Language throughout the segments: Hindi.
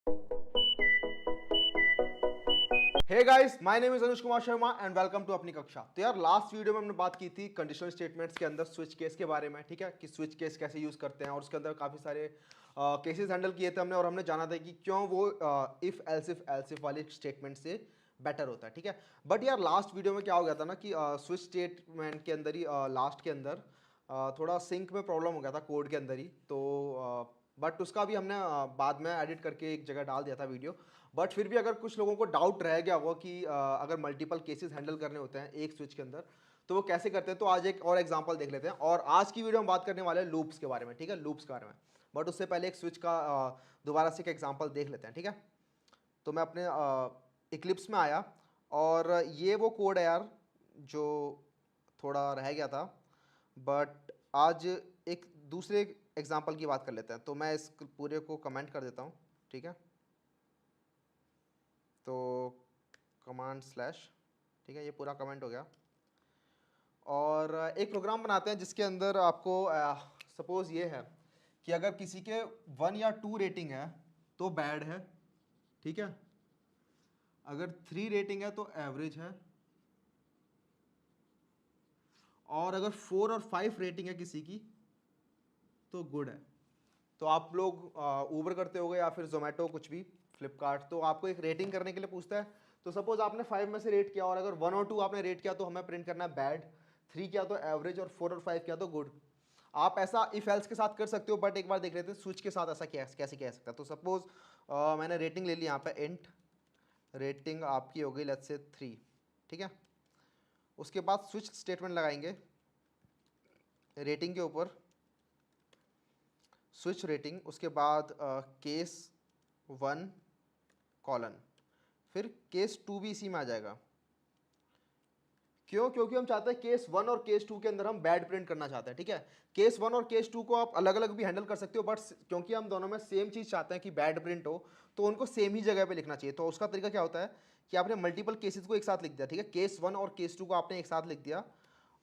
Hey guys, my name is Anuj Kumar Sharma and welcome to अपनी कक्षा। तो यार लास्ट वीडियो में हमने बात की थी कंडीशनल स्टेटमेंट्स के अंदर स्विच केस के बारे में, ठीक है, कि स्विच केस कैसे यूज करते हैं और उसके अंदर काफी सारे केसेस हैंडल किए थे हमने और हमने जाना था कि क्यों वो इफ एल्सिफ वाले स्टेटमेंट से बेटर होता है, ठीक है। बट यार लास्ट वीडियो में क्या हो गया था ना कि स्विच स्टेटमेंट के अंदर ही लास्ट के अंदर थोड़ा सिंक में प्रॉब्लम हो गया था कोड के अंदर ही, तो बट उसका भी हमने बाद में एडिट करके एक जगह डाल दिया था वीडियो। बट फिर भी अगर कुछ लोगों को डाउट रह गया होगा कि अगर मल्टीपल केसेस हैंडल करने होते हैं एक स्विच के अंदर तो वो कैसे करते हैं, तो आज एक और एग्जांपल देख लेते हैं। और आज की वीडियो में बात करने वाले हैं लूप्स के बारे में, ठीक है, लूप्स के बारे में। बट उससे पहले एक स्विच का दोबारा से एक एग्जाम्पल देख लेते हैं, ठीक है। तो मैं अपने इक्लिप्स में आया और ये वो कोड है यार जो थोड़ा रह गया था, बट आज एक दूसरे एग्जांपल की बात कर लेते हैं। तो मैं इस पूरे को कमेंट कर देता हूँ, ठीक है। तो कमांड स्लैश, ठीक है, ये पूरा कमेंट हो गया। और एक प्रोग्राम बनाते हैं जिसके अंदर आपको सपोज ये है कि अगर किसी के 1 या 2 रेटिंग है तो बैड है, ठीक है। अगर 3 रेटिंग है तो एवरेज है, और अगर 4 और 5 रेटिंग है किसी की तो गुड है। तो आप लोग ऊबर करते होगे या फिर जोमेटो, कुछ भी, फ्लिपकार्ट, तो आपको एक रेटिंग करने के लिए पूछता है। तो सपोज आपने 5 में से रेट किया और अगर 1 और 2 आपने रेट किया तो हमें प्रिंट करना है बैड, 3 किया तो एवरेज और 4 और 5 किया तो गुड। आप ऐसा इफ एल्स के साथ कर सकते हो, बट एक बार देख लेते हैं स्विच के साथ ऐसा कैसे कह सकता है। तो सपोज मैंने रेटिंग ले ली यहाँ पे इंट, रेटिंग आपकी हो गई लेट्स से 3, ठीक है। उसके बाद स्विच स्टेटमेंट लगाएंगे रेटिंग के ऊपर, स्विच रेटिंग, उसके बाद केस 1 कॉलन, फिर केस 2 भी इसी में आ जाएगा। क्यों? क्योंकि हम चाहते हैं केस 1 और केस 2 के अंदर हम बैड प्रिंट करना चाहते हैं, ठीक है। केस 1 और केस 2 को आप अलग अलग भी हैंडल कर सकते हो, बट क्योंकि हम दोनों में सेम चीज चाहते हैं कि बैड प्रिंट हो, तो उनको सेम ही जगह पे लिखना चाहिए। तो उसका तरीका क्या होता है कि आपने मल्टीपल केसेस को एक साथ लिख दिया, ठीक है, केस 1 और केस 2 को आपने एक साथ लिख दिया,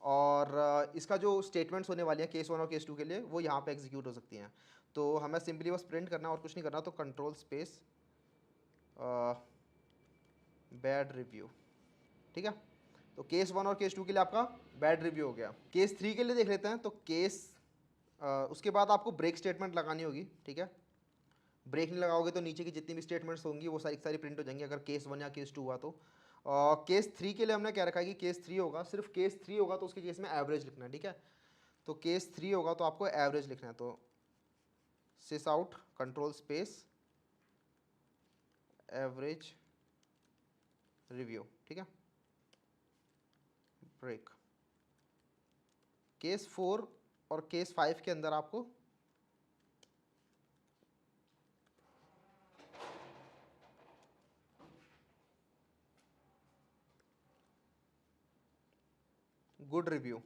और इसका जो स्टेटमेंट्स होने वाली हैं केस 1 और केस 2 के लिए वो यहाँ पे एग्जीक्यूट हो सकती हैं। तो हमें सिंपली बस प्रिंट करना और कुछ नहीं करना। तो कंट्रोल स्पेस बैड रिव्यू, ठीक है। तो केस 1 और केस 2 के लिए आपका बैड रिव्यू हो गया। केस 3 के लिए देख लेते हैं। तो केस उसके बाद आपको ब्रेक स्टेटमेंट लगानी होगी, ठीक है। ब्रेक नहीं लगाओगे तो नीचे की जितनी भी स्टेटमेंट्स होंगी वो सारी सारी प्रिंट हो जाएंगी अगर केस 1 या केस 2 हुआ तो। केस 3 के लिए हमने क्या रखा है कि केस 3 होगा, सिर्फ केस 3 होगा तो उसके केस में एवरेज लिखना है, ठीक है। तो केस 3 होगा तो आपको एवरेज लिखना है। तो cout control space average review, ठीक है, ब्रेक। केस 4 और केस 5 के अंदर आपको गुड रिव्यू,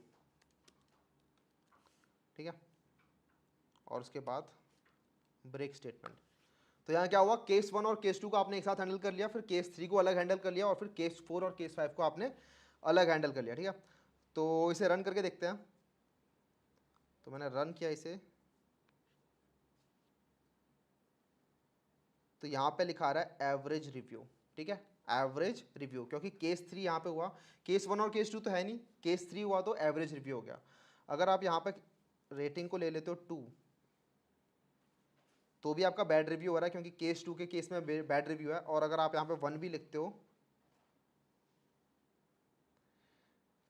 ठीक है, और उसके बाद ब्रेक स्टेटमेंट। तो यहाँ क्या हुआ, केस 1 और केस 2 को आपने एक साथ हैंडल कर लिया, फिर केस 3 को अलग हैंडल कर लिया, और फिर केस 4 और केस 5 को आपने अलग हैंडल कर लिया, ठीक है। तो इसे रन करके देखते हैं। तो मैंने रन किया इसे, तो यहाँ पे लिखा रहा है एवरेज रिव्यू, ठीक है, एवरेज रिव्यू, क्योंकि केस 3 यहाँ पे हुआ, केस 1 और केस 2 तो है नहीं, केस 3 हुआ तो एवरेज रिव्यू हो गया। अगर आप यहाँ पे रेटिंग को ले लेते हो 2 तो भी आपका बैड रिव्यू हो रहा है क्योंकि केस 2 के केस में बैड रिव्यू है, और अगर आप यहाँ पे 1 भी लिखते हो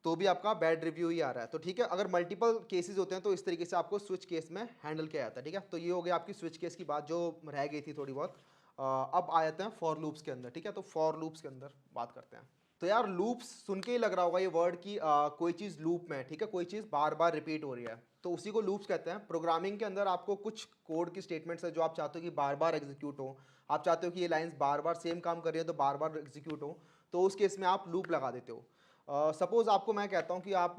तो भी आपका बैड रिव्यू ही आ रहा है। तो ठीक है, अगर मल्टीपल केसेस होते हैं तो इस तरीके से आपको स्विच केस में हैंडल किया जाता है, ठीक है। तो ये हो गया आपकी स्विच केस की बात जो रह गई थी थोड़ी बहुत। अब आ जाते हैं फॉर लूप्स के अंदर, ठीक है। तो फॉर लूप्स के अंदर बात करते हैं। तो यार लूप्स सुन के ही लग रहा होगा ये वर्ड कि कोई चीज़ लूप में है, ठीक है, कोई चीज़ बार बार रिपीट हो रही है, तो उसी को लूप्स कहते हैं। प्रोग्रामिंग के अंदर आपको कुछ कोड की स्टेटमेंट्स है जो आप चाहते हो कि बार बार एग्जीक्यूट हो, आप चाहते हो कि ये लाइंस बार बार सेम काम कर रही है तो बार बार एग्जीक्यूट हो, तो उस केस में आप लूप लगा देते हो। सपोज आपको मैं कहता हूँ कि आप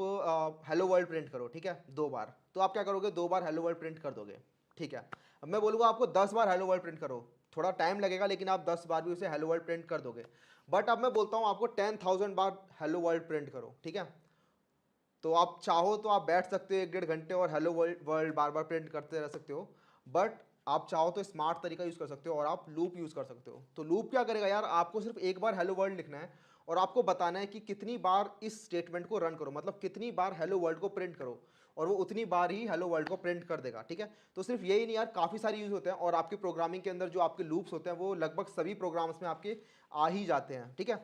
हेलो वर्ल्ड प्रिंट करो, ठीक है, 2 बार, तो आप क्या करोगे, 2 बार हेलो वर्ल्ड प्रिंट कर दोगे, ठीक है। अब मैं बोलूँगा आपको 10 बार हेलो वर्ल्ड प्रिंट करो, थोड़ा टाइम लगेगा लेकिन आप 10 बार भी उसे हेलो वर्ल्ड प्रिंट कर दोगे। बट अब मैं बोलता हूँ आपको 10,000 बार हेलो वर्ल्ड प्रिंट करो, ठीक है। तो आप चाहो तो आप बैठ सकते हो 1 डेढ़ घंटे और हेलो वर्ल्ड वर्ल्ड बार बार प्रिंट करते रह सकते हो, बट आप चाहो तो स्मार्ट तरीका यूज़ कर सकते हो और आप लूप यूज़ कर सकते हो। तो लूप क्या करेगा यार, आपको सिर्फ एक बार हेलो वर्ल्ड लिखना है और आपको बताना है कि कितनी बार इस स्टेटमेंट को रन करो, मतलब कितनी बार हेलो वर्ल्ड को प्रिंट करो, और वो उतनी बार ही हेलो वर्ल्ड को प्रिंट कर देगा, ठीक है। तो सिर्फ यही नहीं यार, काफ़ी सारे यूज़ होते हैं और आपके प्रोग्रामिंग के अंदर जो आपके लूप्स होते हैं वो लगभग सभी प्रोग्राम्स में आपके आ ही जाते हैं, ठीक है।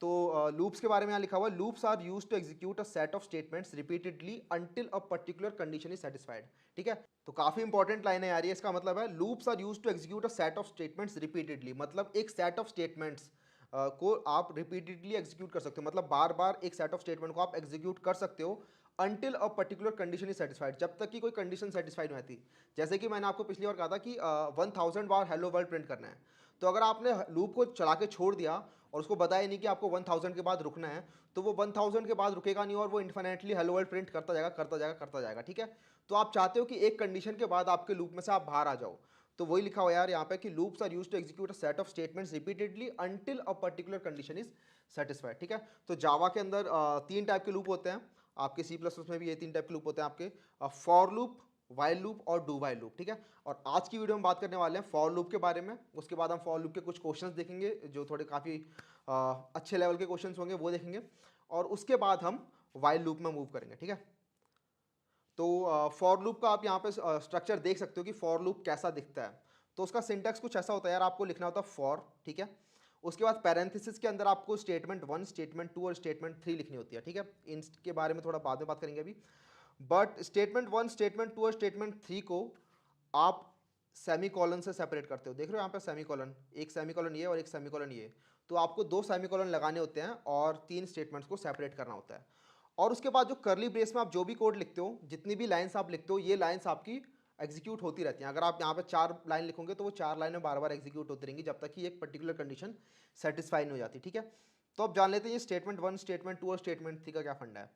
तो लूप्स के बारे में यहाँ लिखा हुआ है, loops are used to execute a set of statements repeatedly until a particular condition is satisfied, ठीक है। तो काफी इंपॉर्टेंट लाइन है यार ये, इसका मतलब है loops are used to execute a set of statements repeatedly, मतलब एक सेट ऑफ स्टेटमेंट्स को आप रिपीटेडली एग्जीक्यूट कर सकते हो, मतलब बार बार एक सेट ऑफ स्टेटमेंट को आप एग्जीक्यूट कर सकते हो until a particular condition is satisfied, जब तक कि कोई कंडीशन सेटिस्फाइड नहीं होती। जैसे कि मैंने आपको पिछली बार कहा था कि 1000 बार हेलो वर्ल्ड प्रिंट करना है, तो अगर आपने लूप को चला के छोड़ दिया और उसको बताया नहीं कि आपको 1000 के बाद रुकना है, तो वो 1000 के बाद रुकेगा नहीं और वो इन्फिनेटली हेलो वर्ल्ड प्रिंट करता जाएगा करता जाएगा करता जाएगा, ठीक है। तो आप चाहते हो कि एक कंडीशन के बाद आपके लूप में से आप बाहर आ जाओ, तो वही लिखा हुआ यार यहाँ पे कि loops are used to execute a set of statements repeatedly until a particular condition is satisfied, ठीक है। तो जावा के अंदर तीन टाइप के लूप होते हैं, आपके सी प्लस में भी ये तीन टाइप के लूप होते हैं आपके, फॉर लूप, वाइल लूप और डू वाइल लूप, ठीक है। और आज की वीडियो में बात करने वाले हैं फॉर लूप के बारे में, उसके बाद हम फॉर लूप के कुछ क्वेश्चंस देखेंगे जो थोड़े काफ़ी अच्छे लेवल के क्वेश्चंस होंगे वो देखेंगे, और उसके बाद हम वाइल लूप में मूव करेंगे, ठीक है। तो फॉर लूप का आप यहाँ पे स्ट्रक्चर देख सकते हो कि फॉर लूप कैसा दिखता है। तो उसका सिंटैक्स कुछ ऐसा होता है यार, आपको लिखना होता है फॉर, ठीक है। उसके बाद पैरेंथेसिस के अंदर आपको स्टेटमेंट 1, स्टेटमेंट 2 और स्टेटमेंट 3 लिखनी होती है, ठीक है। इनके बारे में थोड़ा बाद में बात करेंगे अभी। बट स्टेटमेंट 1, स्टेटमेंट 2 और स्टेटमेंट 3 को आप सेमी कॉलन से सेपरेट करते हो, देख रहे हो यहाँ पे सेमी कॉलन, एक सेमी कॉलन ये और एक सेमी कॉलन ये, तो आपको दो सेमी कॉलन लगाने होते हैं और तीन स्टेटमेंट्स को सेपरेट करना होता है। और उसके बाद जो कर्ली ब्रेस में आप जो भी कोड लिखते हो, जितनी भी लाइंस आप लिखते हो, ये लाइंस आपकी एग्जीक्यूट होती रहती हैं। अगर आप यहाँ पे 4 लाइन लिखोगे तो वो 4 लाइनें बार बार एग्जीक्यूट होती रहेंगी जब तक कि एक पर्टिकुलर कंडीशन सेटिस्फाई नहीं हो जाती, ठीक है। तो अब जान लेते हैं ये स्टेटमेंट 1, स्टेटमेंट 2 और स्टेटमेंट 3 का क्या फंडा है।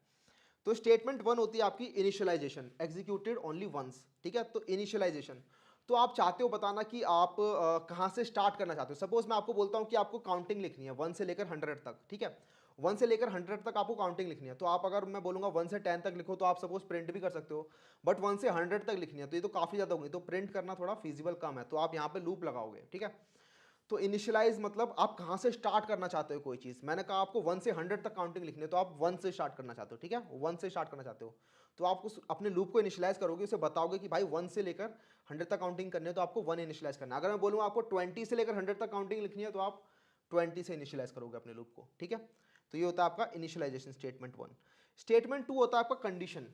तो स्टेटमेंट 1 होती है आपकी इनिशियलाइजेशन, एग्जीक्यूटेड ओनली वंस, ठीक है। तो इनिशियलाइजेशन, तो आप चाहते हो बताना कि आप कहाँ से स्टार्ट करना चाहते हो। सपोज मैं आपको बोलता हूँ कि आपको काउंटिंग लिखनी है 1 से लेकर 100 तक, ठीक है। 1 से लेकर 100 तक आपको काउंटिंग लिखनी है, तो आप अगर मैं बोलूँगा 1 से 10 तक लिखो तो आप सपोज प्रिंट भी कर सकते हो, बट 1 से 100 तक लिखनी है तो ये तो काफ़ी ज़्यादा होगी, तो प्रिंट करना थोड़ा फिजिबल कम है, तो आप यहाँ पे लूप लगाओगे, ठीक है। तो इनिशियलाइज मतलब आप कहाँ से स्टार्ट करना चाहते हो कोई चीज़। मैंने कहा आपको 1 से 100 तक काउंटिंग लिखनी है, तो आप 1 से स्टार्ट करना चाहते हो, ठीक है, 1 से स्टार्ट करना चाहते हो। तो आप उस अपने लूप को इनिशियलाइज करोगे, उसे बताओगे कि भाई 1 से लेकर 100 तक काउंटिंग करनी है तो आपको 1 इनिशियलाइज करना है। अगर मैं बोलूँ आपको 20 से लेकर 100 तक काउंटिंग लिखनी है तो आप 20 से इनिशियलाइज करोगे अपने लूप को, ठीक है। तो ये होता है आपका इनिशियलाइजेशन स्टेटमेंट 1। स्टेटमेंट 2 होता है आपका कंडीशन,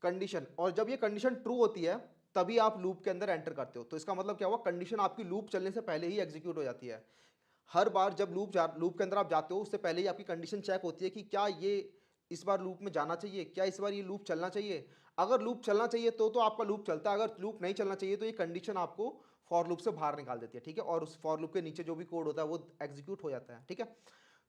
कंडीशन, और जब ये कंडीशन ट्रू होती है तभी आप लूप के अंदर एंटर करते हो। तो इसका मतलब क्या हुआ, कंडीशन आपकी लूप चलने से पहले ही एग्जीक्यूट हो जाती है। हर बार जब लूप के अंदर आप जाते हो उससे पहले ही आपकी कंडीशन चेक होती है कि क्या ये इस बार लूप में जाना चाहिए, क्या इस बार ये लूप चलना चाहिए। अगर लूप चलना चाहिए तो आपका लूप चलता है, अगर लूप नहीं चलना चाहिए तो ये कंडीशन आपको फॉर लूप से बाहर निकाल देती है, ठीक है। और उस फॉर लूप के नीचे जो भी कोड होता है वो एग्जीक्यूट हो जाता है, ठीक है।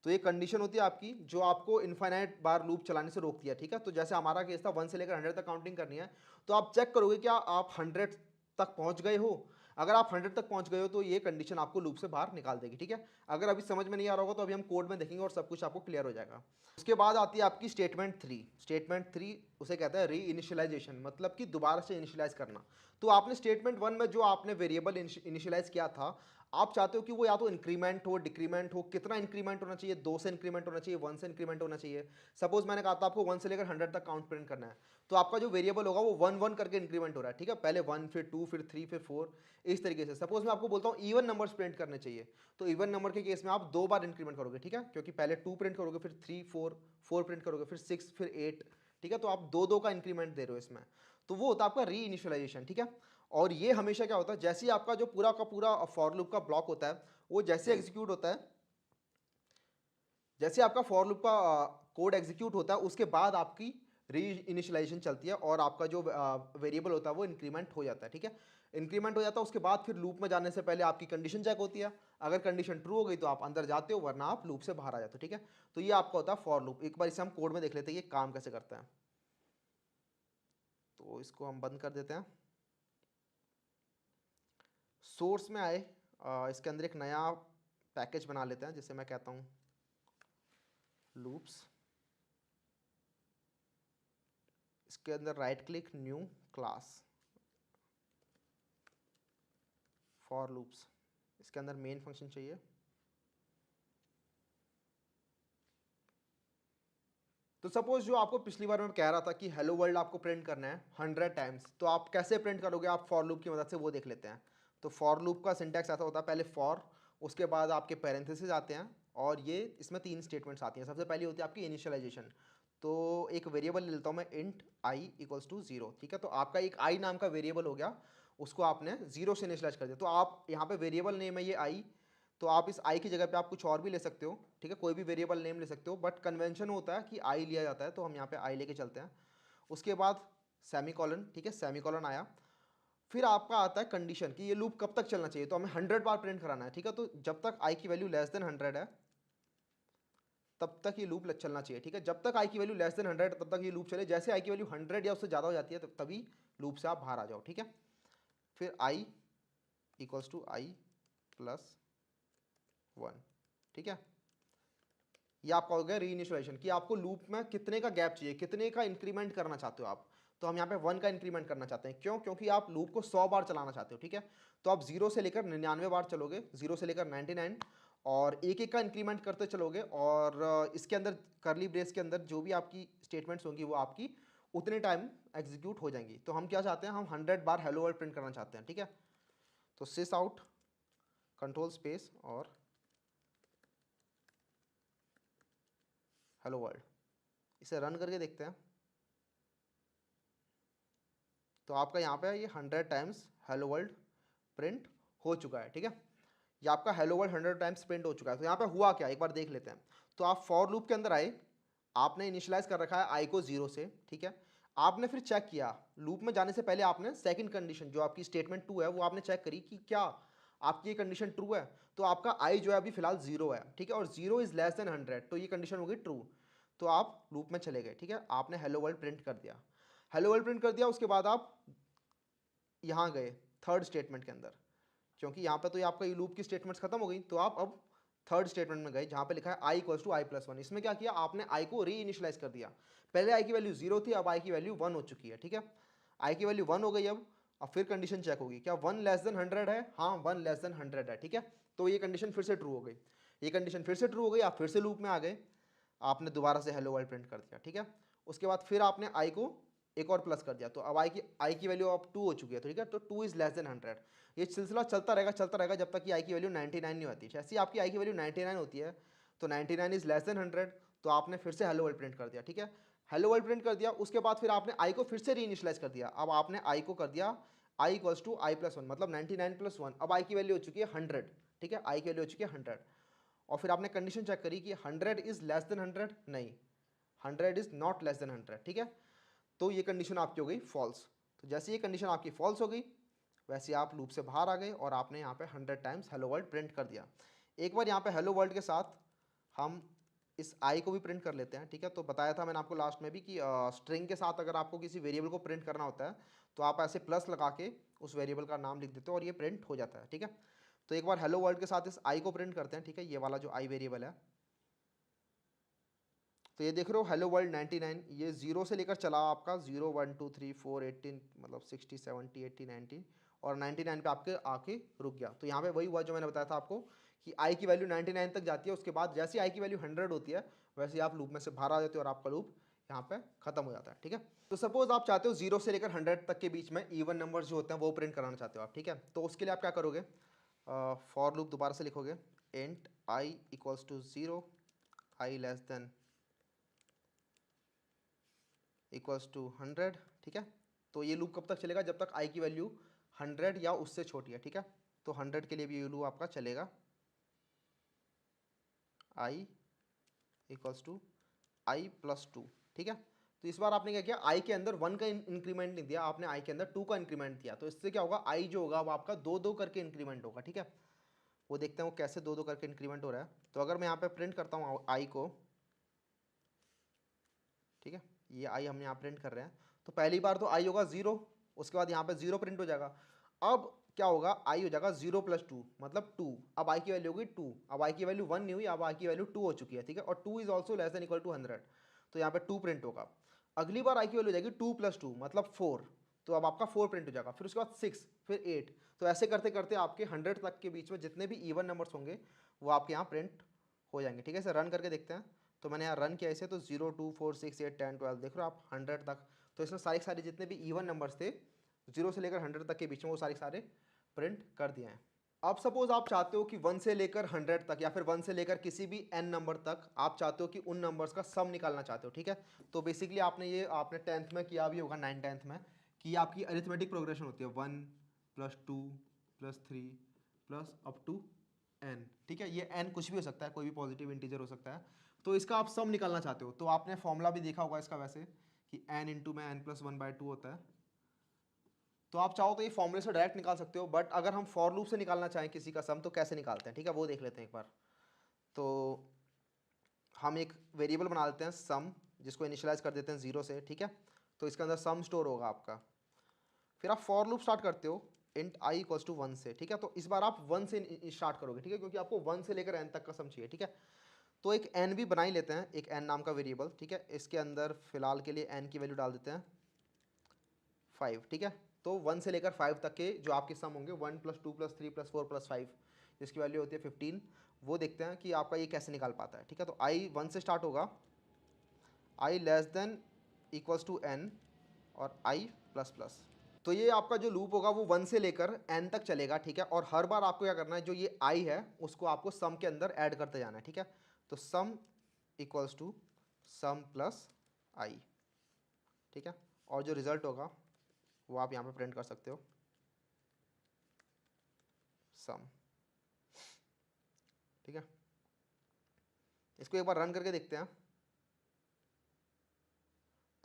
तो ये कंडीशन होती है आपकी जो आपको इनफाइनाइट बार लूप चलाने से रोकती है, ठीक है। तो जैसे हमारा केस था 1 से लेकर 100 तक काउंटिंग करनी है, तो आप चेक करोगे क्या आप 100 तक पहुंच गए हो। अगर आप 100 तक पहुंच गए हो तो ये कंडीशन आपको लूप से बाहर निकाल देगी, ठीक है। अगर अभी समझ में नहीं आ रहा होगा तो अभी हम कोड में देखेंगे और सब कुछ आपको क्लियर हो जाएगा। उसके बाद आती है आपकी स्टेटमेंट 3। स्टेटमेंट 3 उसे कहता है री इनिशियलाइजेशन, मतलब कि दोबारा से इनिशियलाइज करना। तो आपने स्टेटमेंट 1 में जो आपने वेरिएबल इनिशियलाइज किया था, आप चाहते हो कि वो या तो इंक्रीमेंट हो, डिक्रीमेंट हो, कितना इंक्रीमेंट होना चाहिए, 2 से इंक्रीमेंट होना चाहिए, 1 से इंक्रीमेंट होना चाहिए। सपोज मैंने कहा था आपको 1 से लेकर 100 तक काउंट प्रिंट करना है, तो आपका जो वेरिएबल होगा वो 1 1 करके इंक्रीमेंट हो रहा है, ठीक है। पहले 1 फिर 2 फिर 3 फिर 4, इस तरीके से। सपोज मैं आपको बोलता हूँ इवन नंबर्स प्रिंट करने चाहिए, तो इवन नंबर के केस में आप 2 बार इंक्रीमेंट करोगे, ठीक है, क्योंकि पहले 2 प्रिंट करोगे फिर 3 4, 4 प्रिंट करोगे फिर 6 फिर 8, ठीक है। तो आप 2 2 का इंक्रीमेंट दे रहे हो इसमें, तो वो होता है आपका री इनिशियलाइजेशन, ठीक है। और ये हमेशा क्या होता है, जैसे ही आपका जो पूरा का पूरा फॉर लूप का ब्लॉक होता है वो जैसे एग्जीक्यूट होता है, जैसे आपका फॉर लूप का कोड एग्जीक्यूट होता है उसके बाद आपकी री इनिशियलाइजेशन चलती है और आपका जो वेरिएबल होता है वो इंक्रीमेंट हो जाता है, ठीक है। इंक्रीमेंट हो जाता है, उसके बाद फिर लूप में जाने से पहले आपकी कंडीशन चेक होती है। अगर कंडीशन ट्रू हो गई तो आप अंदर जाते हो, वरना आप लूप से बाहर आ जाते हो, ठीक है। तो ये आपका होता है फॉर लूप। एक बार इसे हम कोड में देख लेते हैं ये काम कैसे करता है। तो इसको हम बंद कर देते हैं। सोर्स में आए, इसके अंदर एक नया पैकेज बना लेते हैं जिसे मैं कहता हूँ लूप्स। इसके अंदर right click, new class, for loops, इसके अंदर मेन फंक्शन चाहिए। तो सपोज जो आपको पिछली बार मैं कह रहा था कि हेलो वर्ल्ड आपको प्रिंट करना है 100 टाइम्स, तो आप कैसे प्रिंट करोगे आप फॉर लूप की मदद से, वो देख लेते हैं। तो फॉर लूप का सिंटैक्स ऐसा होता है, पहले फॉर, उसके बाद आपके पैरेंथेसिस आते हैं, और ये इसमें 3 स्टेटमेंट्स आती हैं। सबसे पहली होती है आपकी इनिशियलाइजेशन। तो एक वेरिएबल ले लेता हूँ मैं, इंट आई इक्वल्स टू 0, ठीक है। तो आपका एक आई नाम का वेरिएबल हो गया, उसको आपने 0 से इनिशियलाइज कर दिया। तो आप यहाँ पे वेरिएबल नेम है ये आई, तो आप इस आई की जगह पे आप कुछ और भी ले सकते हो, ठीक है, कोई भी वेरिएबल नेम ले सकते हो, बट कन्वेंशन होता है कि आई लिया जाता है, तो हम यहाँ पे आई लेके चलते हैं। उसके बाद सेमी कॉलन, ठीक है, सेमी कॉलन आया। फिर आपका आता है कंडीशन कि ये लूप कब तक चलना चाहिए, तो हमें 100 बार प्रिंट कराना है, ठीक है। तो जब तक आई की वैल्यू लेस देन 100 है तब तक ये लूप चलना चाहिए, ठीक है। जब तक आई की वैल्यू लेस देन 100 तब तक ये लूप चले, जैसे आई की वैल्यू 100 या उससे ज़्यादा हो जाती है तभी लूप से आप बाहर आ जाओ, ठीक है। फिर आई इक्वल्स टू आई प्लस 1, ठीक है। ये आपका हो गया रीइनिशियलाइजेशन, कि आपको लूप में कितने का गैप चाहिए, कितने का इंक्रीमेंट करना चाहते हो आप। तो हम यहाँ पे 1 का इंक्रीमेंट करना चाहते हैं, क्यों? क्योंकि आप लूप को 100 बार चलाना चाहते हो, ठीक है। तो आप 0 से लेकर 99 बार चलोगे, 0 से लेकर 99, और एक एक का इंक्रीमेंट करते चलोगे, और इसके अंदर करली ब्रेस के अंदर जो भी आपकी स्टेटमेंट्स होंगी वो आपकी उतने टाइम एग्जीक्यूट हो जाएंगी। तो हम क्या चाहते हैं, हम 100 बार हेलो वर्ल्ड प्रिंट करना चाहते हैं, ठीक है। तो सिस आउट कंट्रोल स्पेस और हेलो वर्ल्ड, इसे रन करके देखते हैं। तो आपका यहाँ पे ये 100 टाइम्स हेलो वर्ल्ड प्रिंट हो चुका है, ठीक है। ये आपका हेलो वर्ल्ड 100 टाइम्स प्रिंट हो चुका है। तो यहाँ पे हुआ क्या, एक बार देख लेते हैं। तो आप फॉर लूप के अंदर आए, आपने इनिशियलाइज कर रखा है आई को 0 से, ठीक है। आपने फिर चेक किया, लूप में जाने से पहले आपने सेकंड कंडीशन जो आपकी स्टेटमेंट 2 है वो आपने चेक करी कि क्या आपकी ये कंडीशन ट्रू है। तो आपका आई जो है अभी फिलहाल 0 है, ठीक है, और 0 इज लेस देन 100, तो ये कंडीशन होगी ट्रू। तो आप लूप में चले गए, ठीक है, आपने हेलो वर्ल्ड प्रिंट कर दिया। हेलो वर्ल्ड प्रिंट कर दिया, उसके बाद आप यहाँ गए थर्ड स्टेटमेंट के अंदर, क्योंकि यहाँ पे तो ये आपका ये लूप की स्टेटमेंट्स खत्म हो गई। तो आप अब थर्ड स्टेटमेंट में गए जहाँ पे लिखा है i equals to I plus 1। इसमें क्या किया आपने, आई को री इनिशियलाइज कर दिया। पहले आई की वैल्यू 0 थी, अब आई की वैल्यू 1 हो चुकी है, ठीक है। आई की वैल्यू 1 हो गई अब फिर कंडीशन चेक होगी, क्या 1 लेस देन 100 है? हाँ 1 लेस देन 100 है, ठीक है। तो ये कंडीशन फिर से ट्रू हो गई, ये कंडीशन फिर से ट्रू हो गई, आप फिर से लूप में आ गए, आपने दोबारा से हेलो वर्ल्ड प्रिंट कर दिया, ठीक है। उसके बाद फिर आपने आई को एक और प्लस कर दिया, तो अब आई की वैल्यू अब 2 हो चुकी है, ठीक है। तो 2 इज लेस देन 100। ये सिलसिला चलता रहेगा जब तक कि आई की वैल्यू 99 नहीं होती। जैसे ही आपकी आई की वैल्यू 99 होती है तो 99 इज लेस देन 100, तो आपने फिर से हेलो वर्ल्ड प्रिंट कर दिया, ठीक है। हेलो वर्ल्ड प्रिंट कर दिया, उसके बाद फिर आपने आई को फिर से री इनिशियलाइज कर दिया। अब आपने आई को कर दिया आई इक्वल्स टू आई प्लस 1, मतलब 99 प्लस 1। अब आई की वैल्यू हो चुकी है 100, ठीक है, आई की वैल्यू हो चुकी है 100। और फिर आपने कंडीशन चेक करी कि 100 इज लेस देन 100, नहीं 100 इज नॉट लेस देन 100, ठीक है। तो ये कंडीशन आपकी हो गई फॉल्स। तो जैसे ये कंडीशन आपकी फॉल्स हो गई, वैसे आप लूप से बाहर आ गए और आपने यहाँ पे 100 टाइम्स हेलो वर्ल्ड प्रिंट कर दिया। एक बार यहाँ पे हेलो वर्ल्ड के साथ हम इस आई को भी प्रिंट कर लेते हैं, ठीक है। तो बताया था मैंने आपको लास्ट में भी कि स्ट्रिंग के साथ अगर आपको किसी वेरिएबल को प्रिंट करना होता है तो आप ऐसे प्लस लगा के उस वेरिएबल का नाम लिख देते हो और ये प्रिंट हो जाता है, ठीक है। तो एक बार हेलो वर्ल्ड के साथ इस आई को प्रिंट करते हैं, ठीक है, ये वाला जो आई वेरिएबल है। तो ये देख रहे हो हेलो वर्ल्ड 99, ये 0 से लेकर चला आपका 0 1 2 3 4 18, मतलब 60 70 80 90, और 99 पे आपके आके रुक गया। तो यहाँ पे वही हुआ जो मैंने बताया था आपको कि आई की वैल्यू 99 तक जाती है, उसके बाद जैसे आई की वैल्यू 100 होती है वैसे आप लूप में से बाहर आ जाते हो और आपका लूप यहाँ पे खत्म हो जाता है, ठीक है। तो सपोज आप चाहते हो 0 से लेकर 100 तक के बीच में इवन नंबर जो होते हैं वो प्रिंट कराना चाहते हो आप, ठीक है। तो उसके लिए आप क्या करोगे, फॉर लूप दोबारा से लिखोगे, int i equals to 0, i less than equals to 100, ठीक है। तो ये लूप कब तक चलेगा, जब तक आई की वैल्यू 100 या उससे छोटी है, ठीक है। तो 100 के लिए भी ये लूप आपका चलेगा, आई इक्वल्स टू आई प्लस 2, ठीक है। तो इस बार आपने क्या किया, आई के अंदर 1 का इंक्रीमेंट नहीं दिया आपने, आई के अंदर 2 का इंक्रीमेंट दिया। तो इससे क्या होगा, आई जो होगा वो आपका 2 करके इंक्रीमेंट होगा, ठीक है। वो देखते हैं वो कैसे 2 करके इंक्रीमेंट हो रहा है। तो अगर मैं यहाँ पे प्रिंट करता हूँ आई को, ठीक है, ये आई हम यहाँ प्रिंट कर रहे हैं, तो पहली बार तो आई होगा 0, उसके बाद यहाँ पे 0 प्रिंट हो जाएगा। अब क्या होगा, आई हो जाएगा 0 प्लस 2 मतलब 2। अब आई की वैल्यू होगी 2, अब आई की वैल्यू 1 नहीं हुई, अब आई की वैल्यू 2 हो चुकी है, ठीक है। और 2 is also less than equal to 100, तो यहाँ पे 2 प्रिंट होगा। अगली बार आई की वैल्यू हो जाएगी 2 प्लस 2 मतलब 4, तो अब आपका 4 प्रिंट हो जाएगा, फिर उसके बाद 6, फिर 8। तो ऐसे करते करते आपके 100 तक के बीच में जितने भी इवन नंबर्स होंगे वो आपके यहाँ प्रिंट हो जाएंगे। ठीक है, इसे रन करके देखते हैं। तो मैंने यहाँ रन किया इसे, तो 0 2 4 6 8 10 12 देख रहे हो आप 100 तक। तो इसमें सारे जितने भी इवन नंबर्स थे 0 से लेकर 100 तक के बीच में वो सारे प्रिंट कर दिए हैं। अब सपोज आप चाहते हो कि 1 से लेकर 100 तक या फिर 1 से लेकर किसी भी n नंबर तक आप चाहते हो कि उन नंबर्स का सम निकालना चाहते हो। ठीक है, तो बेसिकली आपने 10th में किया भी होगा, 9 10th में, कि आपकी अरिथमेटिक प्रोग्रेशन होती है 1 + 2 + 3 प्लस अप टू n। ठीक है, ये n कुछ भी हो सकता है, कोई भी पॉजिटिव इंटीजर हो सकता है। तो इसका आप सम निकालना चाहते हो, तो आपने फॉर्मूला भी देखा होगा इसका वैसे, कि n इंटू में n+1/2 होता है। तो आप चाहो तो ये फॉर्मूले से डायरेक्ट निकाल सकते हो, बट अगर हम फॉर लूप से निकालना चाहें किसी का सम तो कैसे निकालते हैं, ठीक है, वो देख लेते हैं एक बार। तो हम एक वेरिएबल बना लेते हैं सम, जिसको इनिशियलाइज कर देते हैं 0 से। ठीक है, तो इसके अंदर सम स्टोर होगा आपका। फिर आप फॉर लूप स्टार्ट करते हो इंट i इक्वल्स टू 1 से। ठीक है, तो इस बार आप 1 से स्टार्ट करोगे। ठीक है, क्योंकि आपको 1 से लेकर n तक का सम चाहिए। ठीक है, तो एक n भी बना ही लेते हैं, एक n नाम का वेरिएबल। ठीक है, इसके अंदर फिलहाल के लिए n की वैल्यू डाल देते हैं 5। ठीक है, तो 1 से लेकर 5 तक के जो आपके सम होंगे 1 + 2 + 3 + 4 + 5, जिसकी वैल्यू होती है 15, वो देखते हैं कि आपका ये कैसे निकाल पाता है। ठीक है, तो i 1 से स्टार्ट होगा, i <= n और i ++। तो ये आपका जो लूप होगा वो 1 से लेकर n तक चलेगा। ठीक है, और हर बार आपको क्या करना है, जो ये i है उसको आपको सम के अंदर ऐड करते जाना है। ठीक है, तो सम = सम प्लस i। ठीक है, और जो रिजल्ट होगा वो आप यहाँ पे प्रिंट कर सकते हो, सम। ठीक है, इसको एक बार रन करके देखते हैं।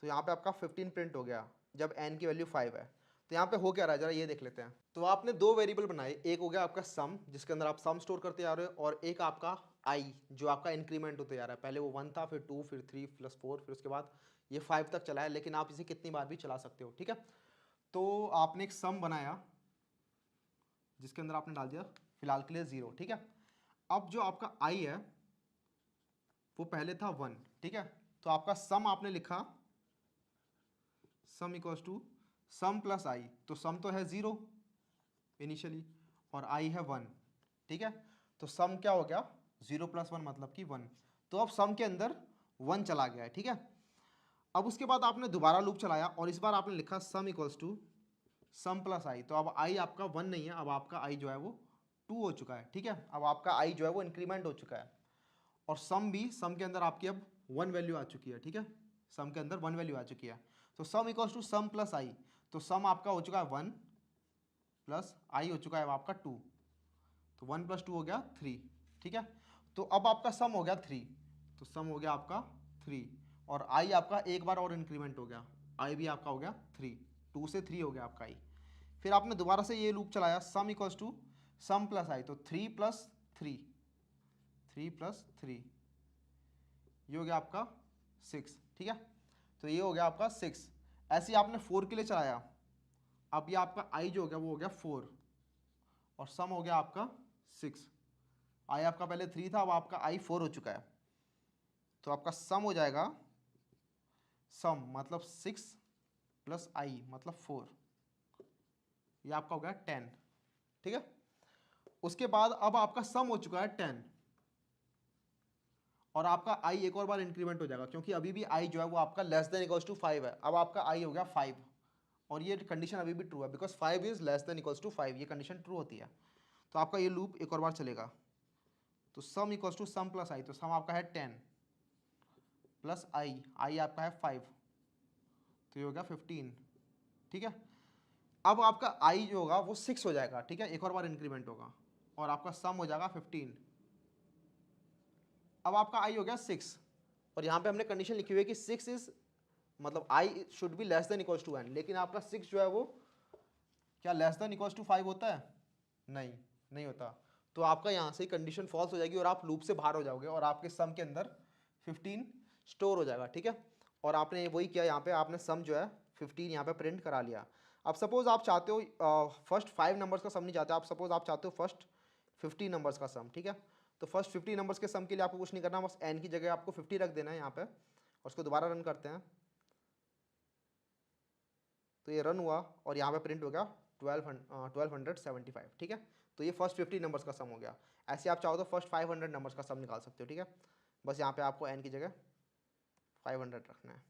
तो यहाँ पे आपका 15 प्रिंट हो गया जब n की वैल्यू 5 है। तो यहाँ पे हो क्या रहा है, जरा ये देख लेते हैं। तो आपने दो वेरिएबल बनाए, एक हो गया आपका सम जिसके अंदर आप सम स्टोर करते जा रहे हो, और एक आपका i जो आपका इंक्रीमेंट होते जा रहा है। पहले वो 1 था, फिर 2, फिर 3 + 4, फिर उसके बाद ये 5 तक चला है, लेकिन आप इसे कितनी बार भी चला सकते हो। ठीक है, तो आपने एक सम बनाया जिसके अंदर आपने डाल दिया फिलहाल के लिए 0। ठीक है, अब जो आपका i है वो पहले था 1। ठीक है, तो आपका सम आपने लिखा सम = सम प्लस i। तो सम तो है 0 इनिशियली और i है 1। ठीक है, तो सम क्या हो गया, 0 + 1 मतलब कि 1। तो अब सम के अंदर 1 चला गया है। ठीक है, अब उसके बाद आपने दोबारा लूप चलाया और इस बार आपने लिखा सम = सम प्लस i। तो अब i आपका 1 नहीं है, अब आपका i जो है वो 2 हो चुका है। ठीक है, अब आपका i जो है वो इंक्रीमेंट हो चुका है, और सम के अंदर आपकी अब 1 वैल्यू आ चुकी है। ठीक है, सम के अंदर 1 वैल्यू आ चुकी है। तो सम = सम प्लस i। तो सम आपका हो चुका है 1 प्लस i हो चुका है आपका 2। तो 1 + 2 हो गया 3। ठीक है, तो अब आपका सम हो गया 3। तो सम हो गया आपका 3, और i आपका एक बार और इंक्रीमेंट हो गया, i भी आपका हो गया 3। 2 से 3 हो गया आपका i। फिर आपने दोबारा से ये लूप चलाया सम = सम प्लस i। तो 3 + 3, 3 + 3, ये हो गया आपका 6। ठीक है, तो ये हो गया आपका 6। ऐसे ही आपने 4 के लिए चलाया, अब ये आपका i जो हो गया वो हो गया 4, और सम हो गया आपका 6। i आपका पहले 3 था, अब आपका i 4 हो चुका है। तो आपका सम हो जाएगा, सम मतलब 6 + i मतलब 4, ये आपका हो गया 10। ठीक है, उसके बाद अब आपका सम हो चुका है 10, और आपका i एक और बार इंक्रीमेंट हो जाएगा, क्योंकि अभी भी i जो है वो आपका <= 5 है। अब आपका i हो गया 5, और ये कंडीशन अभी भी ट्रू है, बिकॉज 5 इज <= 5, ये कंडीशन ट्रू होती है। तो आपका ये लूप एक और बार चलेगा। तो सम = सम प्लस i। तो सम आपका है 10 प्लस i आपका है 5, तो ये हो गया 15। ठीक है, अब आपका i जो होगा वो 6 हो जाएगा। ठीक है, एक और बार इंक्रीमेंट होगा, और आपका सम हो जाएगा 15। अब आपका i हो गया 6, और यहाँ पे हमने कंडीशन लिखी हुई है कि 6 इज मतलब i शुड बी <= n, लेकिन आपका 6 जो है वो क्या <= 5 होता है? नहीं, नहीं होता। तो आपका यहाँ से कंडीशन फॉल्स हो जाएगी और आप लूप से बाहर हो जाओगे, और आपके सम के अंदर 15 स्टोर हो जाएगा। ठीक है, और आपने वही किया, यहाँ पे आपने सम जो है 15 यहाँ पे प्रिंट करा लिया। अब सपोज आप चाहते हो फर्स्ट 5 नंबर्स का सम नहीं चाहते आप, सपोज आप चाहते हो फर्स्ट 50 नंबर्स का सम। ठीक है, तो फर्स्ट 50 नंबर्स के सम के लिए आपको कुछ नहीं करना, बस n की जगह आपको 50 रख देना है यहाँ पे, और उसको दोबारा रन करते हैं। तो ये रन हुआ और यहाँ पे प्रिंट हो गया 1275, ठीक है। तो ये फर्स्ट 50 नंबर्स का सम हो गया। ऐसे आप चाहो तो फर्स्ट 500 नंबर्स का सम निकाल सकते हो, ठीक है। बस यहाँ पे आपको n की जगह 500 रखना है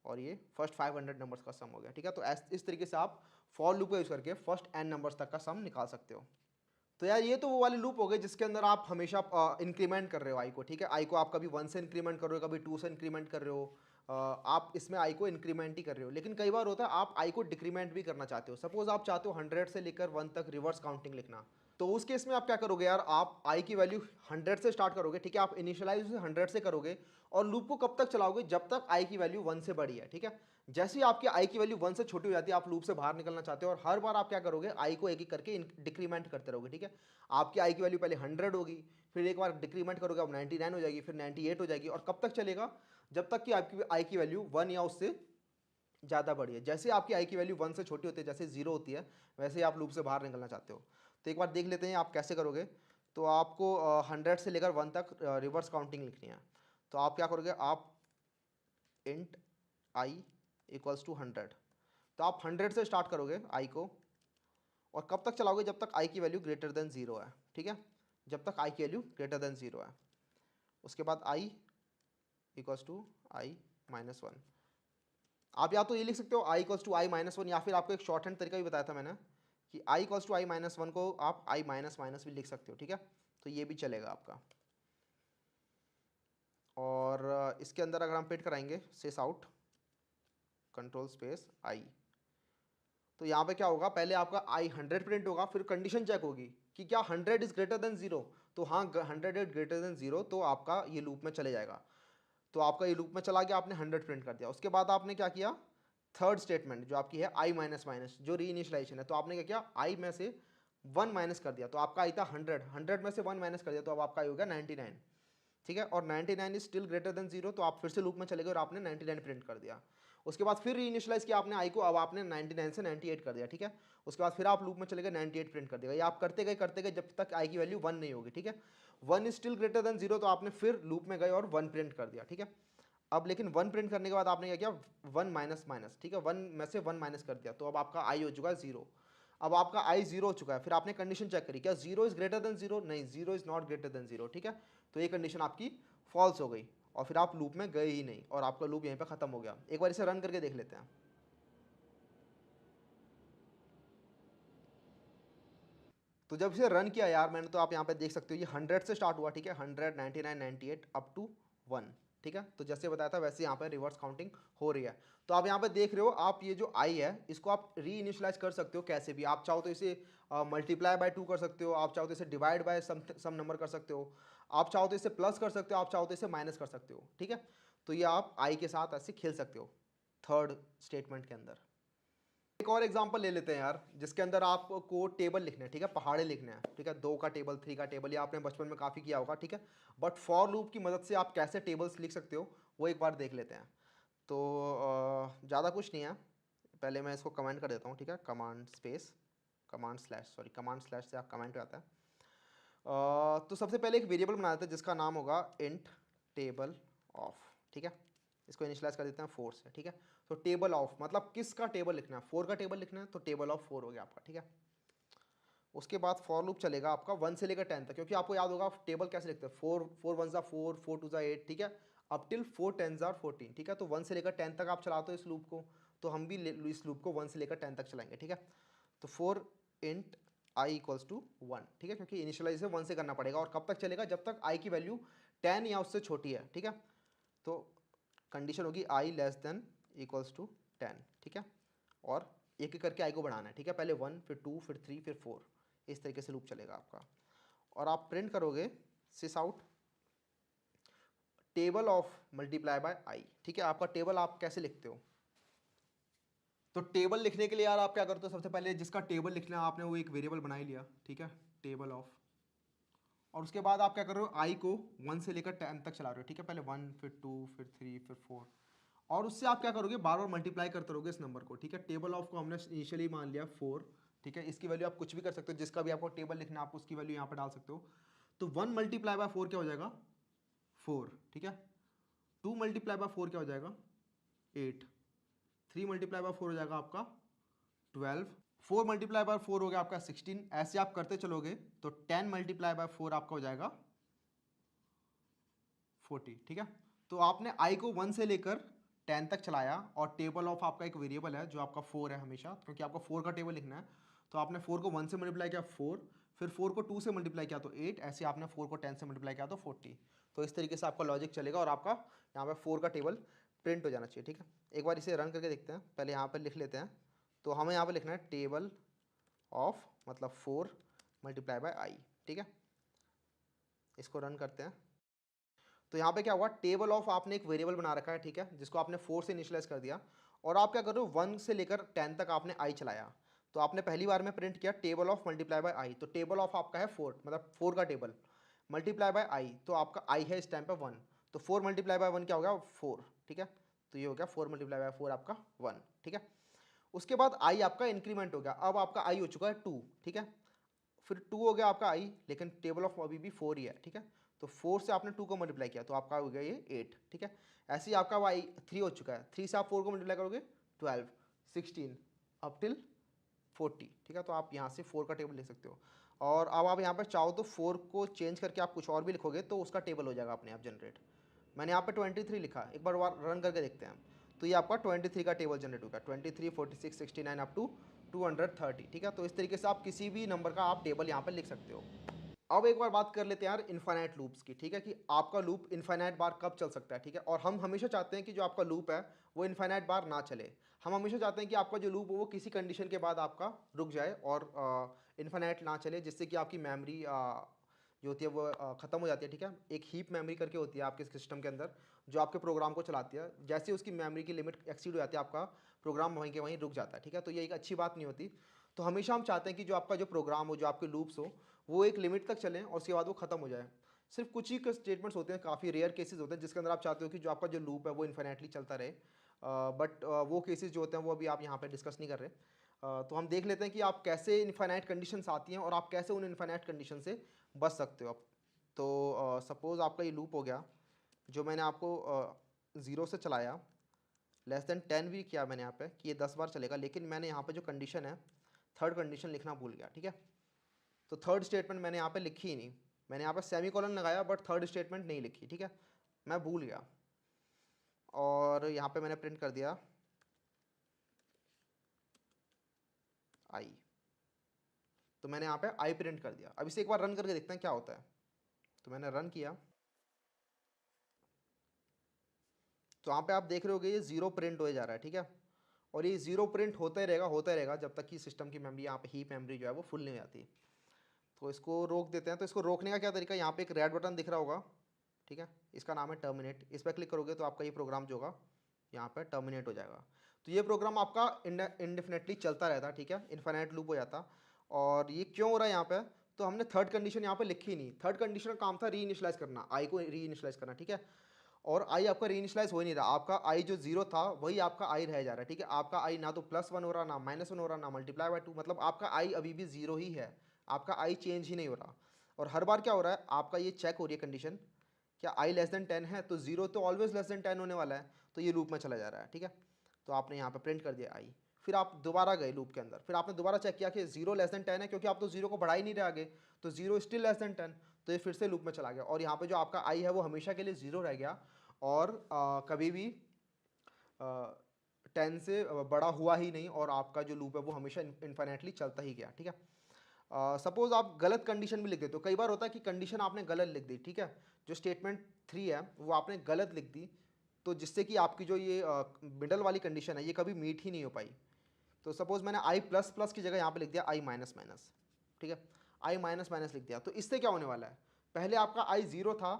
और ये फर्स्ट 500 नंबर्स का सम हो गया, ठीक है। तो इस तरीके से आप फॉर लूप का यूज़ करके फर्स्ट n नंबर्स तक का सम निकाल सकते हो। तो यार ये तो वो वाली लूप हो गई जिसके अंदर आप हमेशा इंक्रीमेंट कर रहे हो आई को, ठीक है। आई को आप कभी 1 से इंक्रीमेंट कर रहे हो, कभी 2 से इंक्रीमेंट कर रहे हो, आप इसमें आई को इंक्रीमेंट ही कर रहे हो। लेकिन कई बार होता है आप आई को डिक्रीमेंट भी करना चाहते हो। सपोज आप चाहते हो 100 से लेकर 1 तक रिवर्स काउंटिंग लिखना, तो उस केस में आप क्या करोगे यार, आप आई की वैल्यू 100 से स्टार्ट करोगे, ठीक है। आप इनिशियलाइज 100 से करोगे और लूप को कब तक चलाओगे, जब तक आई की वैल्यू 1 से बड़ी है, ठीक है। जैसे ही आपकी आई की वैल्यू 1 से छोटी हो जाती है, आप लूप से बाहर निकलना चाहते हो और हर बार आप क्या करोगे, आई को एक एक करके डिक्रीमेंट करते रहोगे, ठीक है। आपकी आई की वैल्यू पहले 100 होगी, फिर एक बार डिक्रीमेंट करोगे, अब 99 हो जाएगी, फिर 98 हो जाएगी, और कब तक चलेगा, जब तक कि आपकी आई की वैल्यू 1 या उससे ज़्यादा बड़ी है। जैसे आपकी आई की वैल्यू 1 से छोटी होती है, जैसे 0 होती है, वैसे ही आप लूप से बाहर निकलना चाहते हो। तो एक बार देख लेते हैं आप कैसे करोगे। तो आपको 100 से लेकर 1 तक रिवर्स काउंटिंग लिखनी है। तो आप क्या करोगे, आप इंट आई इक्वल्स टू 100, तो आप 100 से स्टार्ट करोगे आई को, और कब तक चलाओगे, जब तक आई की वैल्यू ग्रेटर देन 0 है, ठीक है। जब तक आई की वैल्यू ग्रेटर देन 0 है। उसके बाद आई इक्वल्स टू आई माइनस 1। आप या तो ये लिख सकते हो आई इक्वल्स टू आई माइनस 1, या फिर आपको एक शॉर्ट हैंड तरीका भी बताया था मैंने कि आई इक्वल्स टू आई माइनस 1 को आप आई माइनस माइनस भी लिख सकते हो, ठीक है। तो ये भी चलेगा आपका। और इसके अंदर अगर हम प्रिंट कराएंगे सिस आउट कंट्रोल स्पेस आई, तो यहाँ पे क्या होगा, पहले आपका आई 100 प्रिंट होगा, फिर कंडीशन चेक होगी कि क्या 100 इज ग्रेटर देन 0। तो हाँ 100 इज ग्रेटर देन 0, तो आपका ये लूप में चले जाएगा। तो आपका ये लूप में चला गया, आपने 100 प्रिंट कर दिया। उसके बाद आपने क्या किया, थर्ड स्टेटमेंट जो आपकी है आई माइनस माइनस, जो री इनिशियलाइजेशन है, तो आपने क्या किया, आई में से 1 माइनस कर दिया। तो आपका आई था 100 में से 1 माइनस कर दिया, तो अब आपका आई हो गया 99, ठीक है। और 99 इज स्टिल ग्रेटर देन 0, तो आप फिर से लूप में चले गए और आपने 99 प्रिंट कर दिया। उसके बाद फिर री इनिशियलाइज किया आपने आई को, अब आपने 99 से 98 कर दिया, ठीक है। उसके बाद फिर आप लूप में चले गए, 98 प्रिंट कर दिया। ये आप करते गए जब तक आई की वैल्यू 1 नहीं होगी, ठीक है। 1 इज स्टिल ग्रेटर देन 0, तो आपने फिर लूप में गए और 1 प्रिंट कर दिया, ठीक है। अब लेकिन 1 प्रिंट करने के बाद आपने क्या किया, 1 माइनस माइनस, ठीक है। 1 में से 1 माइनस कर दिया, तो अब आपका आई हो चुका है 0। अब आपका आई 0 हो चुका है, फिर आपने कंडीशन चेक करी, क्या 0 इज ग्रेटर देन 0, नहीं 0 इज नॉट ग्रेटर देन 0, ठीक है। तो ये कंडीशन आपकी फॉल्स हो गई और फिर आप लूप में गए ही नहीं और आपका लूप यहीं पे खत्म हो गया। एक बार इसे रन करके देख लेते हैं। तो जब इसे रन किया यार मैंने, तो आप यहाँ पे देख सकते हो ये 100 से स्टार्ट हुआ, ठीक है। 100 99 98 अप टू 1, ठीक है। तो जैसे बताया था वैसे यहाँ पे रिवर्स काउंटिंग हो रही है। तो आप यहाँ पे देख रहे हो, आप ये जो आई है इसको आप री इनिशियलाइज कर सकते हो कैसे भी। आप चाहो तो इसे मल्टीप्लाई बाय 2 कर सकते हो, आप चाहो तो इसे डिवाइड बाय सम नंबर कर सकते हो, आप चाहो तो इसे प्लस कर सकते हो, आप चाहो तो इसे माइनस कर सकते हो, ठीक है। तो ये आप आई के साथ ऐसे खेल सकते हो थर्ड स्टेटमेंट के अंदर। एक और एग्जांपल ले लेते हैं यार, जिसके अंदर आपको टेबल लिखना है, ठीक है, पहाड़े लिखने हैं, ठीक है। 2 का टेबल, 3 का टेबल, ये आपने बचपन में काफ़ी किया होगा, ठीक है। बट फॉर लूप की मदद से आप कैसे टेबल्स लिख सकते हो वो एक बार देख लेते हैं। तो ज़्यादा कुछ नहीं है, पहले मैं इसको कमेंट कर देता हूँ, ठीक है। कमांड स्पेस कमांड स्लैश से आप कमेंट पे आता है। तो सबसे पहले एक वेरिएबल बना देते हैं जिसका नाम होगा इंट टेबल ऑफ, ठीक है। इसको इनिशियलाइज कर देते हैं 4 से, ठीक है। तो टेबल ऑफ मतलब किसका टेबल लिखना है, 4 का टेबल लिखना है, तो टेबल ऑफ 4 हो गया आपका, ठीक है। उसके बाद फॉर लूप चलेगा आपका 1 से लेकर 10 तक, क्योंकि आपको याद होगा टेबल कैसे लिखते हैं, 4 1 4, 4 2 8, ठीक है, अप टिल 4 10 14, ठीक है। तो 1 से लेकर 10 तक आप चलाते हो इस लूप को, तो हम भी इस लूप को 1 से लेकर 10 तक चलाएंगे, ठीक है। तो 4 इंट आई इक्वल्स टू 1, ठीक है, क्योंकि इनिशियलाइज 1 से करना पड़ेगा। और कब तक चलेगा, जब तक आई की वैल्यू 10 या उससे छोटी है, ठीक है। तो कंडीशन होगी आई लेस देन इक्वल्स टू 10, ठीक है। और एक एक करके आई को बढ़ाना है, ठीक है। पहले 1 फिर 2 फिर 3 फिर 4, इस तरीके से लूप चलेगा आपका। और आप प्रिंट करोगे cout table of multiply by i, ठीक है। आपका टेबल आप कैसे लिखते हो, तो टेबल लिखने के लिए यार आप क्या करते हो, सबसे पहले जिसका टेबल लिखना है आपने वो एक वेरिएबल बना ही लिया, ठीक है, टेबल ऑफ। और उसके बाद आप क्या कर रहे हो, आई को 1 से लेकर 10 तक चला रहे हो, ठीक है। पहले 1 फिर 2 फिर 3 फिर 4, और उससे आप क्या करोगे, बार बार मल्टीप्लाई करते रहोगे इस नंबर को, ठीक है। टेबल ऑफ को हमने इनिशियली मान लिया 4, ठीक है। इसकी वैल्यू आप कुछ भी कर सकते हो, जिसका भी आपको टेबल लिखना है आप उसकी वैल्यू यहाँ पर डाल सकते हो। तो 1 मल्टीप्लाई बाय 4 क्या हो जाएगा, 4, ठीक है। 2 मल्टीप्लाई बाय 4 क्या हो जाएगा, 8, 3 मल्टीप्लाई बाय 4 हो जाएगा आपका 12, 4 मल्टीप्लाई बाय 4 हो गया आपका 16। ऐसे आप करते चलोगे तो 10 मल्टीप्लाई बाय 4 आपका हो जाएगा 40। ठीक है, तो आपने आई को 1 से लेकर 10 तक चलाया और टेबल ऑफ आपका एक वेरिएबल है जो आपका 4 है हमेशा, क्योंकि आपको 4 का टेबल लिखना है। तो आपने 4 को 1 से मल्टीप्लाई किया 4, फिर 4 को 2 से मल्टीप्लाई किया तो 8, ऐसे आपने 4 को 10 से मल्टीप्लाई किया तो 40। तो इस तरीके से आपका लॉजिक चलेगा और आपका यहाँ पे 4 का टेबल प्रिंट हो जाना चाहिए। ठीक है, एक बार इसे रन करके देखते हैं। पहले यहाँ पर लिख लेते हैं। तो हमें यहाँ पर लिखना है टेबल ऑफ मतलब 4 मल्टीप्लाई बाय आई। ठीक है, इसको रन करते हैं। तो यहाँ पे क्या हुआ, टेबल ऑफ आपने एक वेरिएबल बना रखा है, ठीक है, जिसको आपने 4 से इनिशियलाइज कर दिया और आप क्या कर रहे हो 1 से लेकर 10 तक आपने आई चलाया। तो आपने पहली बार में प्रिंट किया टेबल ऑफ मल्टीप्लाई बाय आई। तो टेबल ऑफ आपका है 4, मतलब 4 का टेबल मल्टीप्लाई बाय आई। तो आपका आई है इस टाइम पे 1, तो 4 मल्टीप्लाई बाय 1 क्या हो गया 4। ठीक है, तो ये हो गया 4 मल्टीप्लाई बाय 4 आपका 1। ठीक है, उसके बाद आई आपका इंक्रीमेंट हो गया, अब आपका आई हो चुका है 2। ठीक है, फिर 2 हो गया आपका आई, लेकिन टेबल ऑफ अभी भी 4 ही है। ठीक है, तो 4 से आपने 2 को मल्टीप्लाई किया तो आपका हो गया ये 8। ठीक है, ऐसे ही आपका वाई 3 हो चुका है, 3 से आप 4 को मल्टीप्लाई करोगे 12, 16 अप टिल 40। ठीक है, तो आप यहाँ से 4 का टेबल लिख सकते हो। और अब आप यहाँ पर चाहो तो 4 को चेंज करके आप कुछ और भी लिखोगे तो उसका टेबल हो जाएगा अपने आप जनरेट। मैंने यहाँ पे 23 लिखा, एक बार रन करके देखते हैं। तो ये आपका 23 का टेबल जनरेट होगा, 23, 46, 69 अप टू 230। ठीक है, तो इस तरीके से आप किसी भी नंबर का आप टेबल यहाँ पर लिख सकते हो। अब एक बार बात कर लेते हैं यार इन्फाइनाइट लूप्स की। ठीक है, कि आपका लूप इन्फाइनाइट बार कब चल सकता है। ठीक है, और हम हमेशा चाहते हैं कि जो आपका लूप है वो इन्फाइनाइट बार ना चले। हम हमेशा चाहते हैं कि आपका जो लूप हो वो किसी कंडीशन के बाद आपका रुक जाए और इन्फाइनाइट ना चले, जिससे कि आपकी मेमोरी जो होती है वो ख़त्म हो जाती है। ठीक है, एक हीप मेमोरी करके होती है आपके सिस्टम के अंदर जो आपके प्रोग्राम को चलाती है। जैसे उसकी मेमोरी की लिमिट एक्सीड हो जाती है आपका प्रोग्राम वहीं के वहीं रुक जाता है। ठीक है, तो ये एक अच्छी बात नहीं होती। तो हमेशा हम चाहते हैं कि जो आपका जो प्रोग्राम हो, जो आपके लूप्स हो, वो एक लिमिट तक चलें और उसके बाद वो ख़त्म हो जाए। सिर्फ कुछ ही स्टेटमेंट्स होते हैं, काफ़ी रेयर केसेस होते हैं जिसके अंदर आप चाहते हो कि जो आपका जो लूप है वो इन्फिनेटली चलता रहे। बट वो केसेस जो होते हैं वो अभी आप यहाँ पे डिस्कस नहीं कर रहे। तो हम देख लेते हैं कि आप कैसे इनफाइनाइट कंडीशंस आती हैं और आप कैसे उन इनफाइनाइट कंडीशन से बच सकते हो। आप तो सपोज़ आपका ये लूप हो गया जो मैंने आपको 0 से चलाया, लेस देन 10 भी किया मैंने यहाँ पे कि ये 10 बार चलेगा, लेकिन मैंने यहाँ पे जो कंडीशन है थर्ड कंडीशन लिखना भूल गया। ठीक है, तो थर्ड स्टेटमेंट मैंने यहाँ पे लिखी ही नहीं, मैंने यहाँ पे सेमीकोलन लगाया बट थर्ड स्टेटमेंट नहीं लिखी। ठीक है, मैं भूल गया और यहाँ पे मैंने प्रिंट कर दिया आई। तो मैंने यहाँ पे आई प्रिंट कर दिया। अब इसे एक बार रन करके देखते हैं क्या होता है। तो मैंने रन किया तो यहाँ पे आप देख रहे होगे ये 0 प्रिंट हो जा रहा है। ठीक है, और ये 0 प्रिंट होता ही रहेगा जब तक कि सिस्टम की मेमोरी यहाँ पे हीप मेमोरी जो है वो फुल नहीं हो जाती। तो इसको रोक देते हैं। तो इसको रोकने का क्या तरीका, यहाँ पे एक रेड बटन दिख रहा होगा। ठीक है, इसका नाम है टर्मिनेट। इस पर क्लिक करोगे तो आपका ये प्रोग्राम जो होगा यहाँ पे टर्मिनेट हो जाएगा। तो ये प्रोग्राम आपका इंडेफिनेटली चलता रहता। ठीक है, इन्फिनिट लूप हो जाता। और ये क्यों हो रहा है यहाँ पे, तो हमने थर्ड कंडीशन यहाँ पे लिखी ही नहीं। थर्ड कंडीशन का काम था री इनिशलाइज करना, आई को री इनिशलाइज करना। ठीक है, और आई आपका री इनिशलाइज हो ही नहीं रहा। आपका आई जो 0 था वही आपका आई रह जा रहा है। ठीक है, आपका आई ना तो +1 हो रहा, ना -1 हो रहा, ना मल्टीप्लाई बाय 2, मतलब आपका आई अभी भी 0 ही है। आपका आई चेंज ही नहीं हो रहा। और हर बार क्या हो रहा है, आपका ये चेक हो रही है कंडीशन, क्या आई लेस देन 10 है, तो 0 तो ऑलवेज लेस देन 10 होने वाला है, तो ये लूप में चला जा रहा है। ठीक है, तो आपने यहाँ पे प्रिंट कर दिया आई। फिर आप दोबारा गए लूप के अंदर, फिर आपने दोबारा चेक किया कि 0 लेस देन 10 है, क्योंकि आप तो 0 को बढ़ा ही नहीं रहे आगे, तो 0 स्टिल लेस देन 10, तो ये फिर से लूप में चला गया। और यहाँ पे जो आपका आई है वो हमेशा के लिए 0 रह गया और कभी भी 10 से बड़ा हुआ ही नहीं, और आपका जो लूप है वो हमेशा इन्फिनेटली चलता ही गया। ठीक है, सपोज आप गलत कंडीशन भी लिख देते हो। कई बार होता है कि कंडीशन आपने गलत लिख दी। ठीक है, जो स्टेटमेंट 3 है वो आपने गलत लिख दी, तो जिससे कि आपकी जो ये मिडल वाली कंडीशन है ये कभी मीट ही नहीं हो पाई। तो सपोज मैंने आई प्लस प्लस की जगह यहाँ पे लिख दिया आई माइनस माइनस। ठीक है, आई माइनस माइनस लिख दिया, तो इससे क्या होने वाला है, पहले आपका आई 0 था,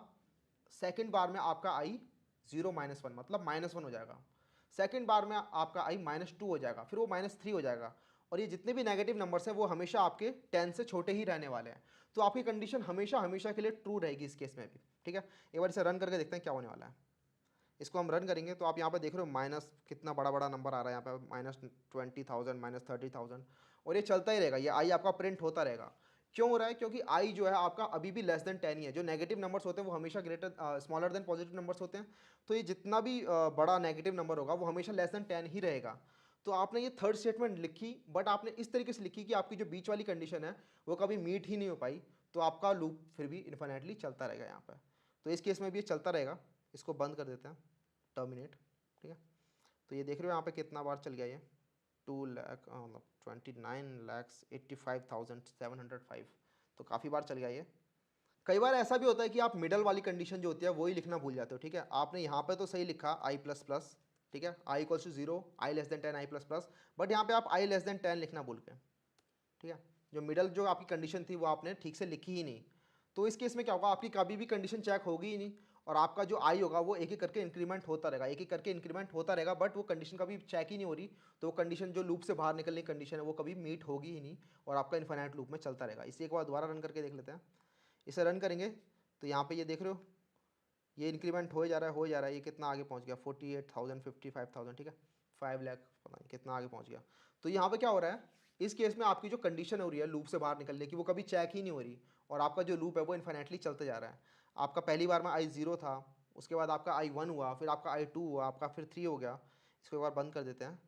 सेकेंड बार में आपका आई 0 -1 मतलब -1 हो जाएगा। सेकेंड बार में आपका आई -2 हो जाएगा, फिर वो -3 हो जाएगा। और ये जितने भी नेगेटिव नंबर्स हैं वो हमेशा आपके 10 से छोटे ही रहने वाले हैं। तो आपकी कंडीशन हमेशा हमेशा के लिए ट्रू रहेगी इस केस में भी। ठीक है, एक बार इसे रन करके देखते हैं क्या होने वाला है। इसको हम रन करेंगे तो आप यहाँ पर देख रहे हो माइनस कितना बड़ा बड़ा नंबर आ रहा है यहाँ पे, -20,000 -30,000, और ये चलता ही रहेगा, ये आई आपका प्रिंट होता रहेगा। क्यों हो रहा है? क्योंकि आई जो है आपका अभी भी लेस देन 10 ही है। जो नेगेटिव नंबर्स होते हैं वो हमेशा स्मॉलर देन पॉजिटिव नंबर्स होते हैं। तो ये जितना भी बड़ा नेगेटिव नंबर होगा वो हमेशा लेस देन 10 ही रहेगा। तो आपने ये थर्ड स्टेटमेंट लिखी, बट आपने इस तरीके से लिखी कि आपकी जो बीच वाली कंडीशन है वो कभी मीट ही नहीं हो पाई, तो आपका लूप फिर भी इन्फिनेटली चलता रहेगा यहाँ पर। तो इस केस में भी ये चलता रहेगा। इसको बंद कर देते हैं, टर्मिनेट, ठीक है। तो ये देख रहे हो यहाँ पे कितना बार चल गया ये, 29,85,705, तो काफ़ी बार चल गया ये। कई बार ऐसा भी होता है कि आप मिडल वाली कंडीशन जो होती है वही लिखना भूल जाते हो, ठीक है। आपने यहाँ पे तो सही लिखा आई प्लस प्लस, ठीक है, i equals to 0, i less than 10, i plus plus, but यहाँ पे आप आई लेस देन 10 लिखना भूल गए, ठीक है। जो मिडल जो आपकी कंडीशन थी वो आपने ठीक से लिखी ही नहीं। तो इस केस में क्या होगा, आपकी कभी भी कंडीशन चेक होगी ही नहीं, और आपका जो आई होगा वो एक एक करके इंक्रीमेंट होता रहेगा, एक एक करके इंक्रीमेंट होता रहेगा, बट वो कंडीशन कभी चेक ही नहीं हो रही। तो वो कंडीशन जो लूप से बाहर निकलने की कंडीशन है वो कभी मीट होगी ही नहीं, और आपका इन्फिनाइट लूप में चलता रहेगा। इसे एक बार दोबारा रन करके देख लेते हैं। इसे रन करेंगे तो यहाँ पे ये देख रहे हो ये इंक्रीमेंट हो जा रहा है, हो जा रहा है। ये कितना आगे पहुँच गया, 48,000, 55,000, ठीक है, 5 लाख, पता नहीं कितना आगे पहुँच गया। तो यहाँ पे क्या हो रहा है, इस केस में आपकी जो कंडीशन हो रही है लूप से बाहर निकलने की वो कभी चेक ही नहीं हो रही, और आपका जो लूप है वो इन्फिनेटली चलते जा रहा है। आपका पहली बार में आई 0 था, उसके बाद आपका आई 1 हुआ, फिर आपका आई 2 हुआ, आपका फिर 3 हो गया। इसको एक बार बंद कर देते हैं।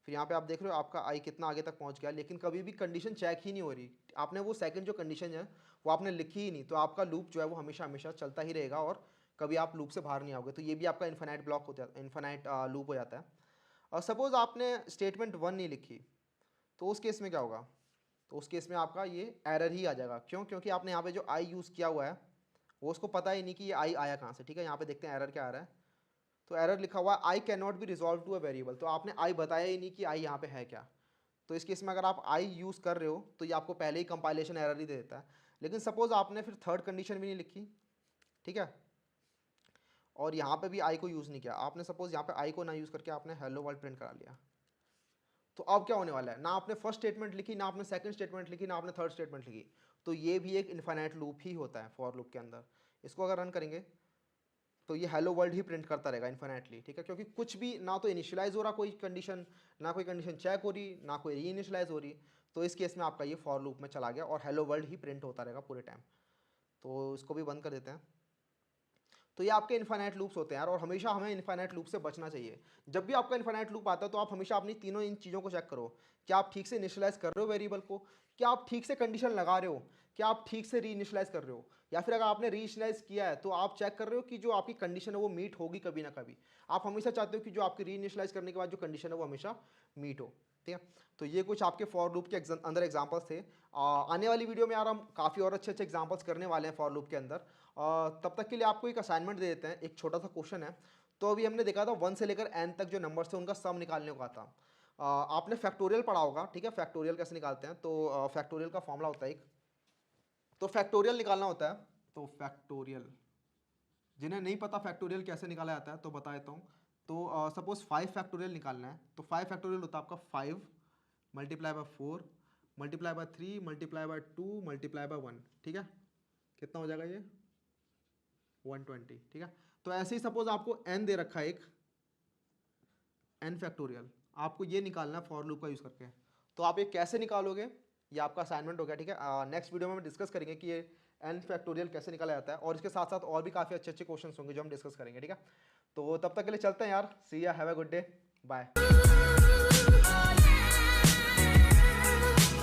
फिर यहाँ पे आप देख रहे हो आपका आई कितना आगे तक पहुँच गया, लेकिन कभी भी कंडीशन चेक ही नहीं हो रही। आपने वो सेकंड जो कंडीशन है वो आपने लिखी ही नहीं, तो आपका लूप जो है वो हमेशा हमेशा चलता ही रहेगा, और कभी आप लूप से बाहर नहीं आओगे। तो ये भी आपका इन्फिनाइट ब्लॉक हो जाता है, इन्फिनाइट लूप हो जाता है। और सपोज़ आपने स्टेटमेंट 1 नहीं लिखी, तो उस केस में क्या होगा, तो उस केस में आपका ये एरर ही आ जाएगा। क्यों? क्योंकि आपने यहाँ पे जो आई यूज़ किया हुआ है वो उसको पता ही नहीं कि ये आई आया कहाँ से, ठीक है। यहाँ पे देखते हैं एरर क्या आ रहा है। तो एरर लिखा हुआ है i cannot be resolve to a variable, तो आपने आई बताया ही नहीं कि आई यहाँ पे है क्या। तो इस केस में अगर आप आई यूज़ कर रहे हो तो ये आपको पहले ही कंपाइलेशन एरर ही दे देता है। लेकिन सपोज आपने फिर थर्ड कंडीशन भी नहीं लिखी, ठीक है, और यहाँ पे भी आई को यूज़ नहीं किया, आपने सपोज यहाँ पे आई को ना यूज़ करके आपने हेलो वर्ल्ड प्रिंट करा लिया, तो अब क्या होने वाला है, ना आपने फर्स्ट स्टेटमेंट लिखी, ना आपने सेकंड स्टेटमेंट लिखी, ना आपने थर्ड स्टेटमेंट लिखी। तो ये भी एक इन्फिनाइट लूप ही होता है फॉर लूप के अंदर। इसको अगर रन करेंगे तो ये हेलो वर्ल्ड ही प्रिंट करता रहेगा इन्फिनाइटली, ठीक है। क्योंकि कुछ भी ना तो इनिशियलाइज हो रहा कोई कंडीशन, ना कोई कंडीशन चेक हो रही, ना कोई री इनिशियलाइज हो रही। तो इस केस में आपका ये फॉर लूप में चला गया और हेलो वर्ल्ड ही प्रिंट होता रहेगा पूरे टाइम। तो इसको भी बंद कर देते हैं। तो ये आपके इन्फिनाइट लूप्स होते हैं यार, और हमेशा हमें इन्फिनाइट लूप से बचना चाहिए। जब भी आपका इन्फिनाइट लूप आता है तो आप हमेशा अपनी तीनों इन चीज़ों को चेक करो। क्या आप ठीक से इनिशियलाइज कर रहे हो वेरिएबल को, क्या आप ठीक से कंडीशन लगा रहे हो, क्या आप ठीक से री इनिशियलाइज कर रहे हो, या फिर अगर आपने री इनिशियलाइज किया है तो आप चेक कर रहे हो कि जो आपकी कंडीशन है वो मीट होगी कभी ना कभी। आप हमेशा चाहते हो कि जो आपकी री इनिशियलाइज करने के बाद जो कंडीशन है वो हमेशा मीट हो, ठीक है। तो ये कुछ आपके फॉर लूप के अंदर एग्जाम्पल्स थे। आने वाली वीडियो में यार हम काफ़ी और अच्छे अच्छे एग्जाम्पल्स करने वाले हैं फॉर लूप के अंदर। तब तक के लिए आपको एक असाइनमेंट दे देते हैं, एक छोटा सा क्वेश्चन है। तो अभी हमने देखा था 1 से लेकर n तक जो नंबर्स थे उनका सम निकालने को आता। आपने फैक्टोरियल पढ़ा होगा, ठीक है, फैक्टोरियल कैसे निकालते हैं। तो फैक्टोरियल का फॉर्मूला होता है एक, तो फैक्टोरियल निकालना होता है। तो फैक्टोरियल, जिन्हें नहीं पता फैक्टोरियल कैसे निकाला जाता है तो बता देता हूँ। तो सपोज 5 फैक्टोरियल निकालना है, तो 5 फैक्टोरियल होता है आपका 5 multiply by 4 multiply by 3 multiply by 2 multiply by 1, ठीक है। कितना हो जाएगा ये 120, ठीक है। तो ऐसे ही सपोज आपको n दे रखा है एक n फैक्टोरियल, आपको ये निकालना है फॉर लूप का यूज़ करके। तो आप ये कैसे निकालोगे, ये आपका असाइनमेंट हो गया, ठीक है। नेक्स्ट वीडियो में हम डिस्कस करेंगे कि ये n फैक्टोरियल कैसे निकाला जाता है, और इसके साथ साथ और भी काफ़ी अच्छे अच्छे क्वेश्चन होंगे जो हम डिस्कस करेंगे, ठीक है। तो तब तक के लिए चलते हैं यार, see ya, have a good day, bye.